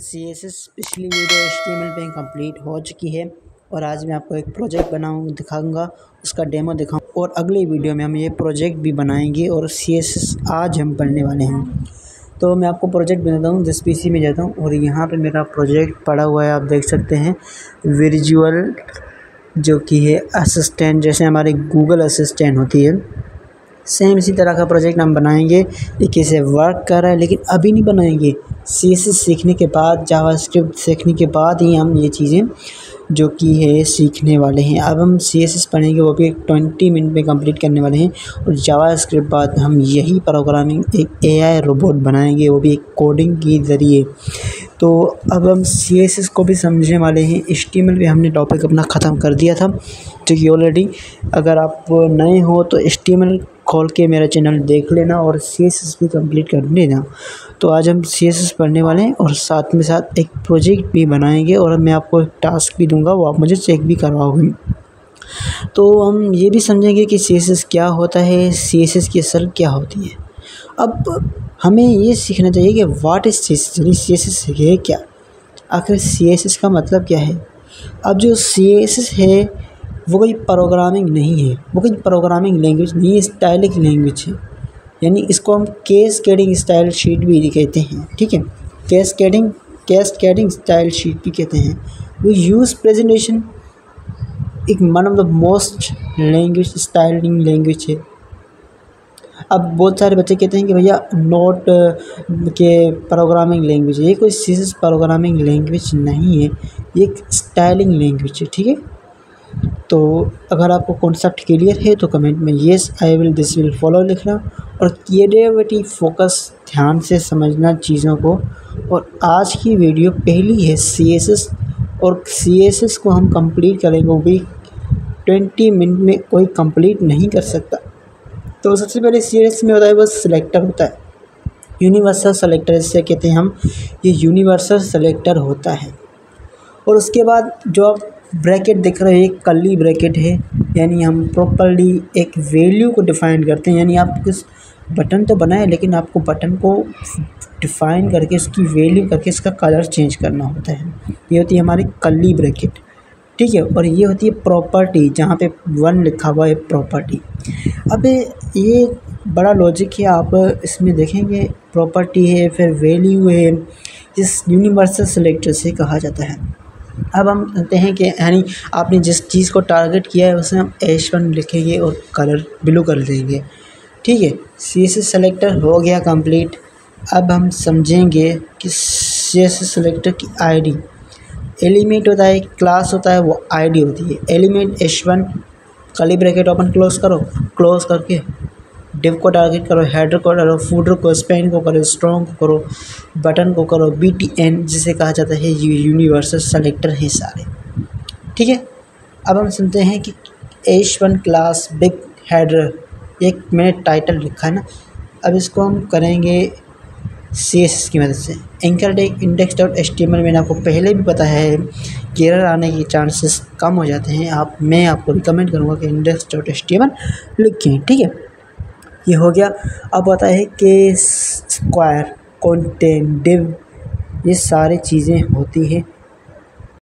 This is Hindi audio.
CSS पिछली वीडियो HTML पे कंप्लीट हो चुकी है और आज मैं आपको एक प्रोजेक्ट दिखाऊंगा, उसका डेमो दिखाऊंगा और अगली वीडियो में हम ये प्रोजेक्ट भी बनाएंगे और CSS आज हम पढ़ने वाले हैं। तो मैं आपको प्रोजेक्ट बनाता हूँ, जिस PC में जाता हूँ और यहाँ पे मेरा प्रोजेक्ट पड़ा हुआ है। आप देख सकते हैं विजुअल, जो कि है असिस्टेंट, जैसे हमारे गूगल असिस्टेंट होती है, सेम इसी तरह का प्रोजेक्ट हम बनाएंगे। ये कैसे वर्क कर रहा है, लेकिन अभी नहीं बनाएंगे। CSS सीखने के बाद, जावास्क्रिप्ट सीखने के बाद ही हम ये चीज़ें जो कि है सीखने वाले हैं। अब हम CSS पढ़ेंगे, वो भी 20 मिनट में कंप्लीट करने वाले हैं। और जावास्क्रिप्ट बाद हम यही प्रोग्रामिंग एक AI रोबोट बनाएंगे, वो भी एक कोडिंग के ज़रिए। तो अब हम CSS को भी समझने वाले हैं। HTML पे हमने टॉपिक अपना ख़त्म कर दिया था, जो कि ऑलरेडी, अगर आप नए हो तो HTML खोल के मेरा चैनल देख लेना और CSS भी कंप्लीट कर लेना। तो आज हम CSS पढ़ने वाले हैं और साथ में साथ एक प्रोजेक्ट भी बनाएंगे और मैं आपको एक टास्क भी दूंगा, वो आप मुझे चेक भी करवाओगे। तो हम ये भी समझेंगे कि CSS क्या होता है, CSS की असल क्या होती है। अब हमें ये सीखना चाहिए कि व्हाट इज़ CSS, यानी CSS है क्या, आखिर CSS का मतलब क्या है। अब जो CSS है वो कोई प्रोग्रामिंग नहीं है, वो कोई प्रोग्रामिंग लैंग्वेज नहीं है, स्टाइलिक लैंग्वेज है। यानी इसको हम कैस्केडिंग स्टाइल शीट भी कहते हैं, ठीक है। कैस्केडिंग स्टाइल शीट भी कहते हैं। वो यूज़ प्रेजेंटेशन एक one of the most language styling language है। अब बहुत सारे बच्चे कहते हैं कि भैया नोट के प्रोग्रामिंग लैंग्वेज है। ये कोई CSS प्रोग्रामिंग लैंग्वेज नहीं है, ये एक स्टाइलिंग लैंग्वेज है, ठीक है। तो अगर आपको कॉन्सेप्ट क्लियर है तो कमेंट में yes I will, this will follow लिखना और क्रिएटिविटी फोकस, ध्यान से समझना चीज़ों को। और आज की वीडियो पहली है CSS, और CSS को हम कंप्लीट करेंगे, वो भी 20 मिनट में कोई कंप्लीट नहीं कर सकता। तो सबसे पहले CSS में होता है बस सिलेक्टर होता है, यूनिवर्सल सेलेक्टर जिसे कहते हैं हम, ये यूनिवर्सल सेलेक्टर होता है। और उसके बाद जो आप ब्रैकेट दिख रहे हैं, एक कर्ली ब्रैकेट है, यानी हम प्रॉपर्ली एक वैल्यू को डिफ़ाइन करते हैं। यानी आप कुछ बटन तो बनाए, लेकिन आपको बटन को डिफ़ाइन करके उसकी वैल्यू करके इसका कलर चेंज करना होता है। ये होती है हमारी कर्ली ब्रैकेट, ठीक है। और ये होती है प्रॉपर्टी, जहाँ पे 1 लिखा हुआ है प्रॉपर्टी। अब ये बड़ा लॉजिक है, आप इसमें देखेंगे प्रॉपर्टी है, फिर वैल्यू है, जिस यूनिवर्सल सेलेक्टर से कहा जाता है। अब हम कहते हैं कि यानी आपने जिस चीज़ को टारगेट किया है उसे हम H1 लिखेंगे और कलर ब्लू कर देंगे, ठीक है। CSS सेलेक्टर हो गया कंप्लीट। अब हम समझेंगे कि CSS सेलेक्टर की ID, एलिमेंट होता है, क्लास होता है, वो ID होती है। Element H1 curly bracket open close करो, क्लोज करके डिव को टारगेट करो, हेडर को करो, फूटर को, स्पैन को करो, स्ट्रॉन्ग को करो, बटन को करो, BTN जिसे कहा जाता है, ये यूनिवर्सल सेलेक्टर हैं सारे, ठीक है। अब हम सुनते हैं कि H1 क्लास बिग हेडर, एक मैंने टाइटल लिखा है ना। अब इसको हम करेंगे CSS की मदद से। एंकर टैग index.html, मैंने आपको पहले भी बताया है कि एरर आने के चांसेस कम हो जाते हैं। मैं आपको रिकमेंड करूँगा कि index.html लिखें, ठीक है। ये हो गया। अब आता है कि स्क्वायर, कंटेंट, डिव, ये सारी चीज़ें होती हैं